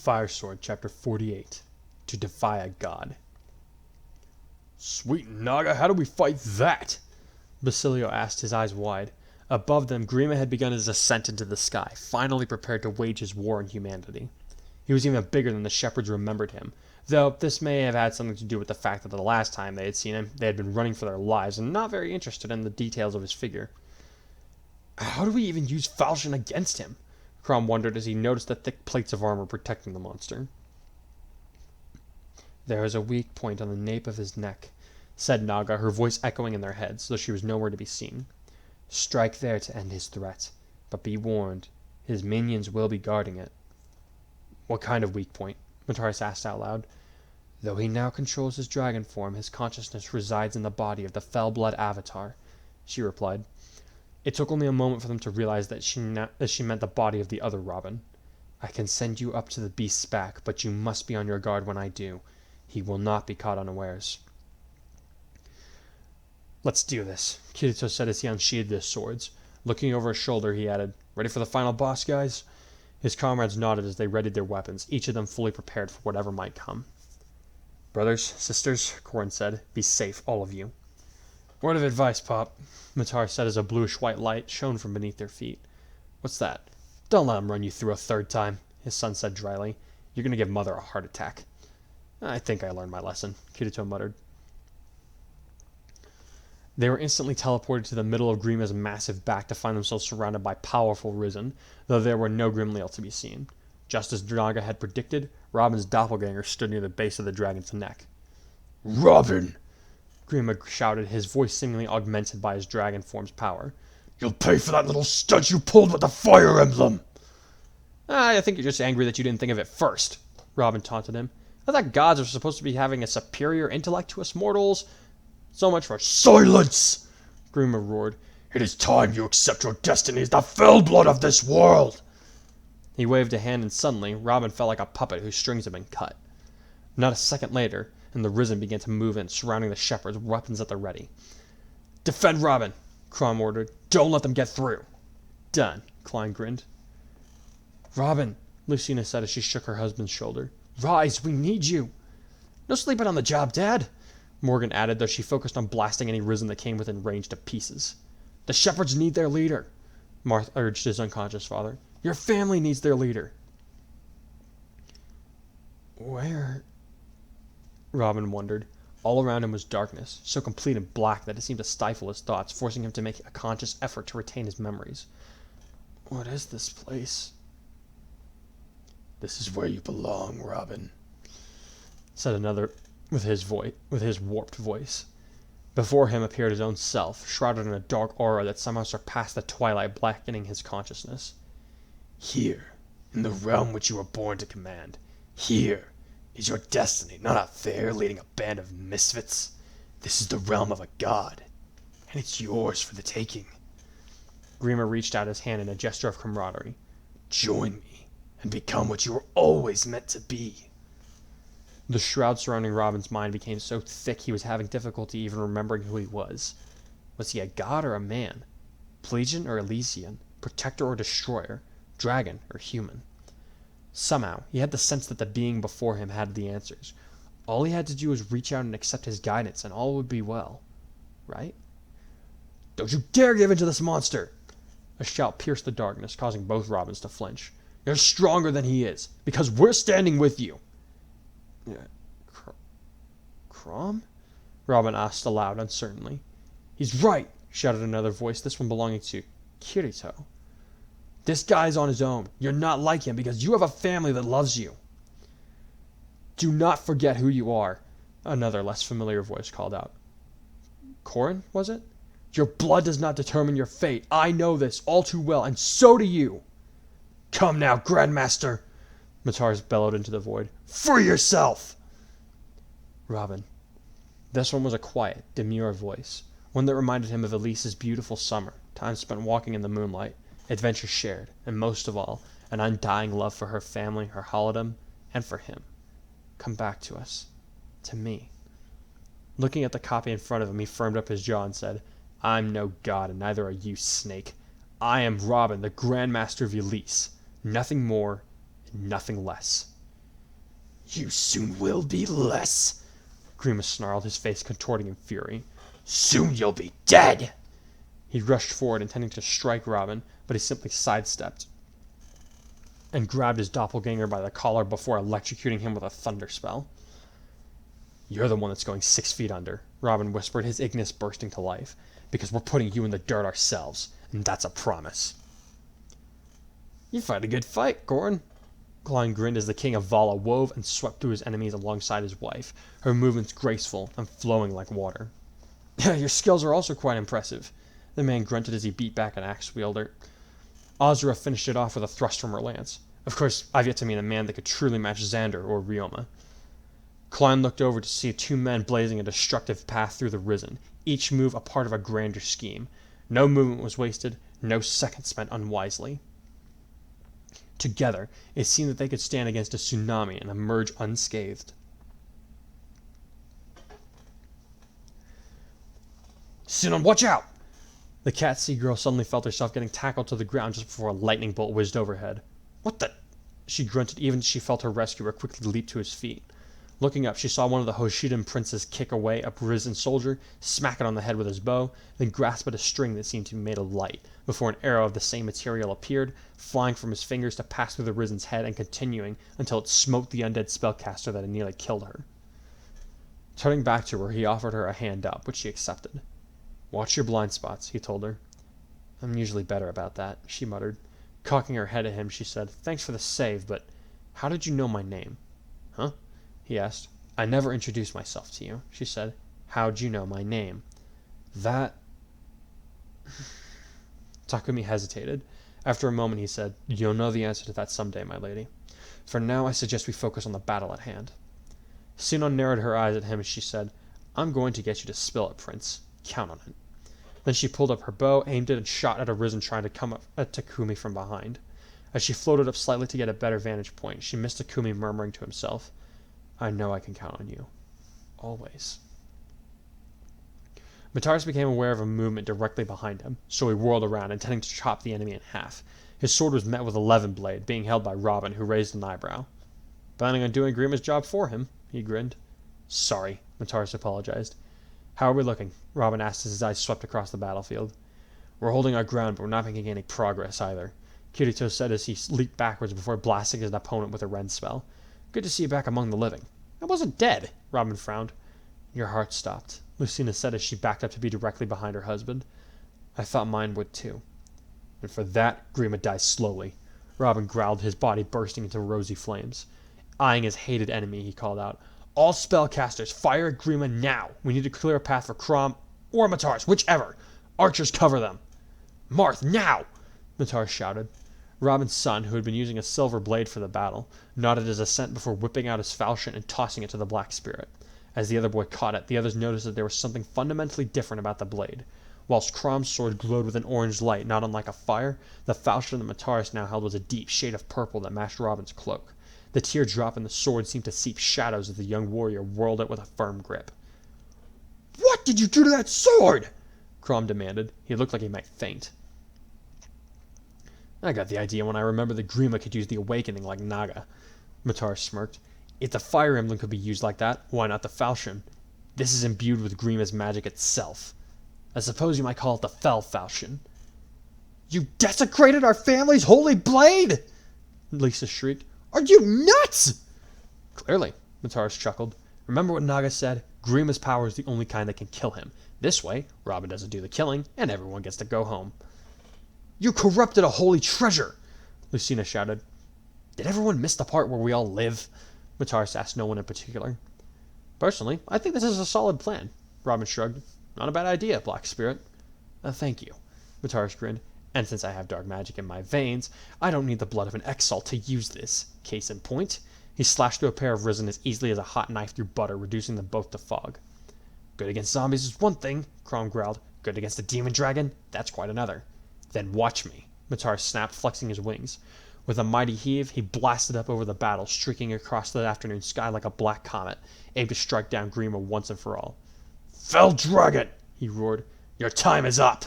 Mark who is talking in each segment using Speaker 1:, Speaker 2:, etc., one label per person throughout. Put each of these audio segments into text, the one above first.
Speaker 1: Fire Sword, Chapter 48. To Defy a God. Sweet Naga, how do we fight that? Basilio asked, his eyes wide. Above them, Grima had begun his ascent into the sky, finally prepared to wage his war on humanity. He was even bigger than the shepherds remembered him, though this may have had something to do with the fact that the last time they had seen him, they had been running for their lives and not very interested in the details of his figure. How do we even use falchion against him? Crom wondered as he noticed the thick plates of armor protecting the monster. There is a weak point on the nape of his neck, said Naga, her voice echoing in their heads, though she was nowhere to be seen. Strike there to end his threat, but be warned, his minions will be guarding it. What kind of weak point? Mataris asked out loud. Though he now controls his dragon form, his consciousness resides in the body of the Fellblood Avatar, she replied. It took only a moment for them to realize that she meant the body of the other Robin. I can send you up to the beast's back, but you must be on your guard when I do. He will not be caught unawares. Let's do this, Kirito said as he unsheathed his swords. Looking over his shoulder, he added, Ready for the final boss, guys? His comrades nodded as they readied their weapons, each of them fully prepared for whatever might come. Brothers, sisters, Corrin said, be safe, all of you. Word of advice, Pop, Matar said as a bluish-white light shone from beneath their feet. What's that? Don't let him run you through a third time, his son said dryly. You're going to give Mother a heart attack. I think I learned my lesson, Kirito muttered. They were instantly teleported to the middle of Grima's massive back to find themselves surrounded by powerful Risen, though there were no Grimleal to be seen. Just as Naga had predicted, Robin's doppelganger stood near the base of the dragon's neck. Robin! Grima shouted, his voice seemingly augmented by his dragon form's power. You'll pay for that little stunt you pulled with the fire emblem! I think you're just angry that you didn't think of it first, Robin taunted him. I thought gods are supposed to be having a superior intellect to us mortals. So much for silence! Grima roared. It is time you accept your destiny as the Fellblood of this world! He waved a hand and suddenly, Robin felt like a puppet whose strings had been cut. Not a second later, and the Risen began to move in, surrounding the shepherds, weapons at the ready. Defend Robin, Crom ordered. Don't let them get through. Done, Klein grinned. Robin, Lucina said as she shook her husband's shoulder. Rise, we need you. No sleeping on the job, Dad, Morgan added, though she focused on blasting any Risen that came within range to pieces. The shepherds need their leader, Marth urged his unconscious father. Your family needs their leader. Where? Robin wondered. All around him was darkness, so complete and black that it seemed to stifle his thoughts, forcing him to make a conscious effort to retain his memories. What is this place? This is where you belong, Robin, said another with his warped voice. Before him appeared his own self, shrouded in a dark aura that somehow surpassed the twilight, blackening his consciousness. Here, in the realm which you were born to command, here is your destiny, not out there leading a band of misfits. This is the realm of a god, and it's yours for the taking. Grima reached out his hand in a gesture of camaraderie. Join me, and become what you were always meant to be. The shroud surrounding Robin's mind became so thick he was having difficulty even remembering who he was. Was he a god or a man? Plegian or Elysian? Protector or destroyer? Dragon or human? Somehow, he had the sense that the being before him had the answers. All he had to do was reach out and accept his guidance, and all would be well. Right? Don't you dare give in to this monster! A shout pierced the darkness, causing both Robins to flinch. You're stronger than he is, because we're standing with you. Crom? Robin asked aloud, uncertainly. He's right, shouted another voice, this one belonging to Kirito. This guy's on his own. You're not like him because you have a family that loves you. Do not forget who you are, another less familiar voice called out. Corrin, was it? Your blood does not determine your fate. I know this all too well, and so do you. Come now, Grandmaster, Matars bellowed into the void. Free yourself! Robin. This one was a quiet, demure voice, one that reminded him of Elise's beautiful summer, time spent walking in the moonlight, adventures shared, and most of all, an undying love for her family, her halidom, and for him. Come back to us. To me. Looking at the copy in front of him, he firmed up his jaw and said, I'm no god, and neither are you, Snake. I am Robin, the Grandmaster of Elise. Nothing more, and nothing less. You soon will be less, Grima snarled, his face contorting in fury. Soon you'll be dead! He rushed forward, intending to strike Robin, but he simply sidestepped and grabbed his doppelganger by the collar before electrocuting him with a thunder spell. You're the one that's going 6 feet under, Robin whispered, his Ignis bursting to life, because we're putting you in the dirt ourselves, and that's a promise. You fight a good fight, Gorn. Klein grinned as the king of Vala wove and swept through his enemies alongside his wife, her movements graceful and flowing like water. Your skills are also quite impressive, the man grunted as he beat back an axe wielder. Azura finished it off with a thrust from her lance. Of course, I've yet to meet a man that could truly match Xander or Ryoma. Klein looked over to see 2 men blazing a destructive path through the Risen, each move a part of a grander scheme. No movement was wasted, no second spent unwisely. Together, it seemed that they could stand against a tsunami and emerge unscathed. Sinon, watch out! The cat-sea girl suddenly felt herself getting tackled to the ground just before a lightning bolt whizzed overhead. What the? She grunted even as she felt her rescuer quickly leap to his feet. Looking up, she saw one of the Hoshidan princes kick away a risen soldier, smack it on the head with his bow, then grasp at a string that seemed to be made of light, before an arrow of the same material appeared, flying from his fingers to pass through the risen's head and continuing until it smote the undead spellcaster that had nearly killed her. Turning back to her, he offered her a hand up, which she accepted. Watch your blind spots, he told her. I'm usually better about that, she muttered. Cocking her head at him, she said, Thanks for the save, but how did you know my name? Huh? He asked. I never introduced myself to you, she said. How'd you know my name? That... Takumi hesitated. After a moment he said, You'll know the answer to that someday, my lady. For now, I suggest we focus on the battle at hand. Sinon narrowed her eyes at him as she said, I'm going to get you to spill it, Prince. Count on it. Then she pulled up her bow, aimed it, and shot at a Risen trying to come up at Takumi from behind. As she floated up slightly to get a better vantage point, she missed Takumi murmuring to himself, I know I can count on you. Always. Mataris became aware of a movement directly behind him, so he whirled around, intending to chop the enemy in half. His sword was met with a levin blade, being held by Robin, who raised an eyebrow. Planning on doing Grima's job for him, he grinned. Sorry, Mataris apologized. How are we looking? Robin asked as his eyes swept across the battlefield. We're holding our ground, but we're not making any progress either, Kirito said as he leaped backwards before blasting his opponent with a rend spell. Good to see you back among the living. I wasn't dead, Robin frowned. Your heart stopped, Lucina said as she backed up to be directly behind her husband. I thought mine would too. And for that, Grima dies slowly, Robin growled, his body bursting into rosy flames. Eyeing his hated enemy, he called out, All spellcasters, fire at Grima now! We need to clear a path for Crom or Mataris, whichever! Archers cover them! Marth, now! Mataris shouted. Robin's son, who had been using a silver blade for the battle, nodded his assent before whipping out his falchion and tossing it to the Black Spirit. As the other boy caught it, the others noticed that there was something fundamentally different about the blade. Whilst Crom's sword glowed with an orange light not unlike a fire, the falchion that Mataris now held was a deep shade of purple that matched Robin's cloak. The teardrop in the sword seemed to seep shadows as the young warrior whirled it with a firm grip. What did you do to that sword? Crom demanded. He looked like he might faint. I got the idea when I remembered that Grima could use the awakening like Naga. Mataris smirked. If the fire emblem could be used like that, why not the falchion? This is imbued with Grima's magic itself. I suppose you might call it the Fell Falchion. You desecrated our family's holy blade! Lisa shrieked. Are you nuts? Clearly, Mataris chuckled. Remember what Naga said? Grima's power is the only kind that can kill him. This way, Robin doesn't do the killing, and everyone gets to go home. You corrupted a holy treasure! Lucina shouted. Did everyone miss the part where we all live? Mataris asked no one in particular. Personally, I think this is a solid plan. Robin shrugged. Not a bad idea, Black Spirit. Thank you, Mataris grinned. And since I have dark magic in my veins, I don't need the blood of an exalt to use this. Case in point, he slashed through a pair of Risen as easily as a hot knife through butter, reducing them both to fog. Good against zombies is one thing, Crom growled. Good against a demon dragon? That's quite another. Then watch me, Mataris snapped, flexing his wings. With a mighty heave, he blasted up over the battle, streaking across the afternoon sky like a black comet, aimed to strike down Grima once and for all. Fell dragon! He roared. Your time is up!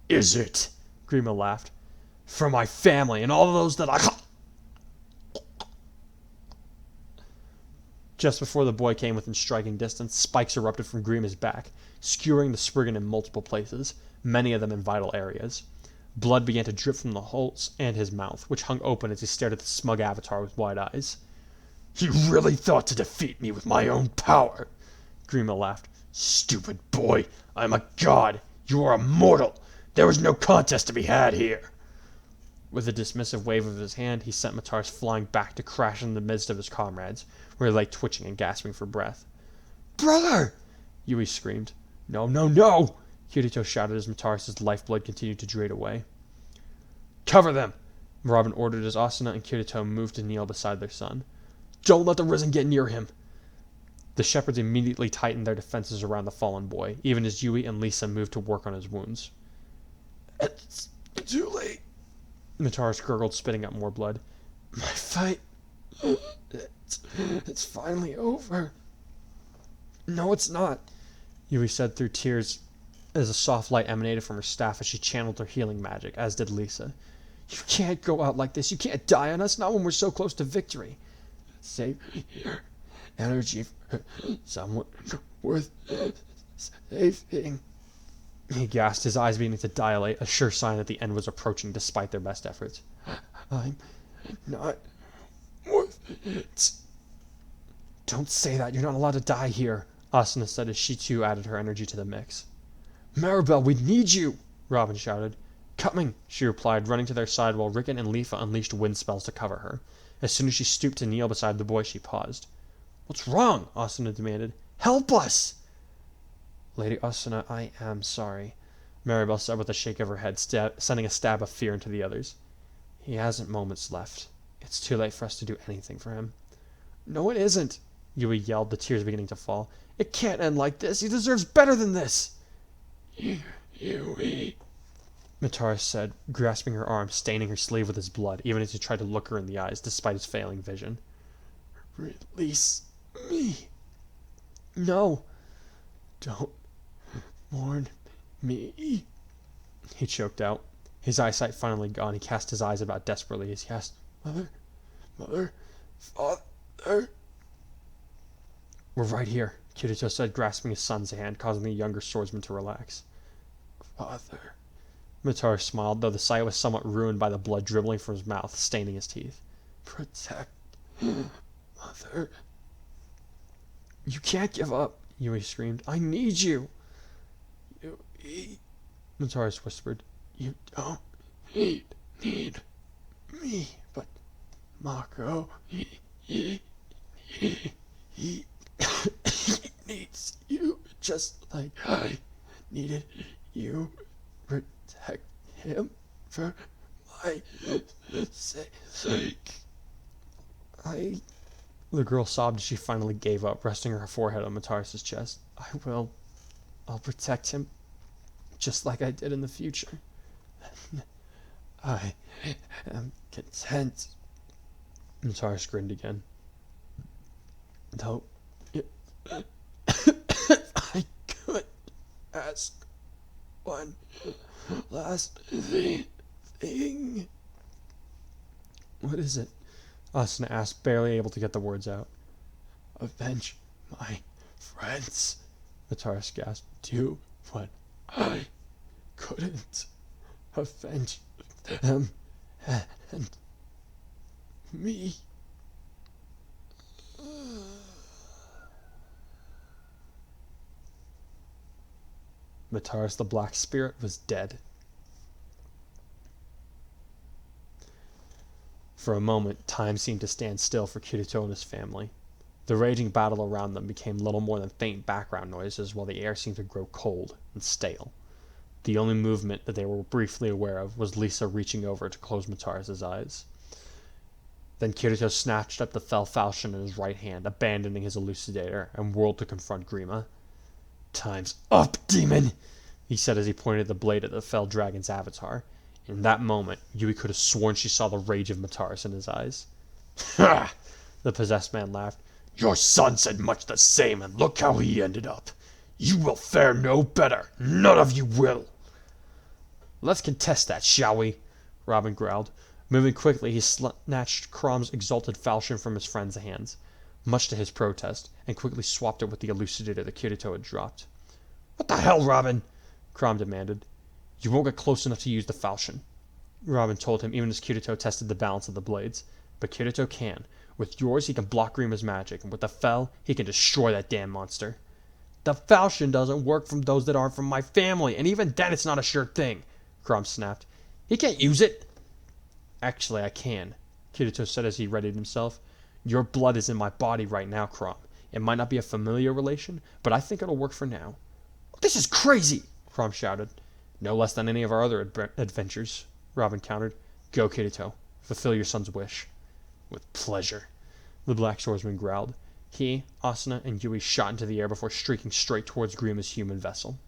Speaker 1: Is it? Grima laughed. For my family and all those that I... Just before the boy came within striking distance, spikes erupted from Grima's back, skewering the Spriggan in multiple places, many of them in vital areas. Blood began to drip from the holes and his mouth, which hung open as he stared at the smug avatar with wide eyes.
Speaker 2: You really thought to defeat me with my own power? Grima laughed. Stupid boy, I am a god. You are a mortal. There is no contest to be had here.
Speaker 1: With a dismissive wave of his hand, he sent Mataris flying back to crash in the midst of his comrades, where he lay twitching and gasping for breath.
Speaker 2: Brother!
Speaker 1: Yui screamed.
Speaker 2: No, no, no!
Speaker 1: Kirito shouted as Mataris' lifeblood continued to drain away.
Speaker 2: Cover them!
Speaker 1: Robin ordered as Asuna and Kirito moved to kneel beside their son.
Speaker 2: Don't let the Risen get near him!
Speaker 1: The shepherds immediately tightened their defenses around the fallen boy, even as Yui and Lisa moved to work on his wounds.
Speaker 2: It's too late.
Speaker 1: Mataris gurgled, spitting up more blood.
Speaker 2: My fight... It's finally over.
Speaker 1: No, it's not, Yui said through tears as a soft light emanated from her staff as she channeled her healing magic, as did Lisa.
Speaker 2: You can't go out like this. You can't die on us, not when we're so close to victory. Save your energy for someone worth saving.
Speaker 1: He gasped, his eyes beginning to dilate, a sure sign that the end was approaching despite their best efforts.
Speaker 2: I'm not worth it.
Speaker 1: Don't say that. You're not allowed to die here, Asuna said as she too added her energy to the mix.
Speaker 2: Maribel, we need you,
Speaker 1: Robin shouted. Coming, she replied, running to their side while Rickon and Leafa unleashed wind spells to cover her. As soon as she stooped to kneel beside the boy, she paused.
Speaker 2: What's wrong?
Speaker 1: Asuna demanded.
Speaker 2: Help us!
Speaker 1: Lady Asuna, I am sorry, Maribel said with a shake of her head, sending a stab of fear into the others. He hasn't moments left. It's too late for us to do anything for him.
Speaker 2: No, it isn't,
Speaker 1: Yui yelled, the tears beginning to fall.
Speaker 2: It can't end like this. He deserves better than this. Yui,
Speaker 1: Mataris said, grasping her arm, staining her sleeve with his blood, even as he tried to look her in the eyes, despite his failing vision.
Speaker 2: Release me.
Speaker 1: No.
Speaker 2: Don't mourn me.
Speaker 1: He choked out. His eyesight finally gone, he cast his eyes about desperately as he asked,
Speaker 2: Mother, Father.
Speaker 1: We're right here, Kirito said, grasping his son's hand, causing the younger swordsman to relax.
Speaker 2: Father.
Speaker 1: Mataris smiled, though the sight was somewhat ruined by the blood dribbling from his mouth, staining his teeth.
Speaker 2: Protect Mother.
Speaker 1: You can't give up, Yui screamed. I need you.
Speaker 2: Yui,
Speaker 1: Mataris whispered.
Speaker 2: You don't need me, but Mako, he needs you just like I needed you. Protect him for my sake.
Speaker 1: The girl sobbed as she finally gave up, resting her forehead on Mataris' chest. I will. I'll protect him, just like I did in the future.
Speaker 2: I am content.
Speaker 1: Mataris grinned again.
Speaker 2: Though, I could ask one last thing.
Speaker 1: What is it? Asuna asked, barely able to get the words out.
Speaker 2: Avenge my friends.
Speaker 1: Mataris gasped.
Speaker 2: Do what I couldn't. Avenge them and me.
Speaker 1: Mataris the Black Spirit was dead. For a moment, time seemed to stand still for Kirito and his family. The raging battle around them became little more than faint background noises, while the air seemed to grow cold and stale. The only movement that they were briefly aware of was Lisa reaching over to close Mataris' eyes. Then Kirito snatched up the fell falchion in his right hand, abandoning his elucidator, and whirled to confront Grima. Time's up, demon! He said as he pointed the blade at the fell dragon's avatar. In that moment, Yui could have sworn she saw the rage of Mataris in his eyes.
Speaker 2: Ha!
Speaker 1: The possessed man laughed.
Speaker 2: Your son said much the same, and look how he ended up. You will fare no better. None of you will.
Speaker 1: Let's contest that, shall we? Robin growled. Moving quickly, he snatched Crom's exalted falchion from his friend's hands. much to his protest, and quickly swapped it with the elucidator that Kirito had dropped.
Speaker 2: What the hell, Robin?
Speaker 1: Crom demanded. You won't get close enough to use the falchion, Robin told him even as Kirito tested the balance of the blades. But Kirito can. With yours he can block Rima's magic, and with the Fel, he can destroy that damn monster.
Speaker 2: The falchion doesn't work from those that aren't from my family, and even then it's not a sure thing, Crom snapped. He can't use it.
Speaker 1: Actually, I can, Kirito said as he readied himself. Your blood is in my body right now, Crom. It might not be a familiar relation, but I think it'll work for now.
Speaker 2: This is crazy,
Speaker 1: Crom shouted. No less than any of our other adventures, Robin countered. Go, Kirito. Fulfill your son's wish. With pleasure, the black swordsman growled. He, Asuna, and Yui shot into the air before streaking straight towards Grima's human vessel.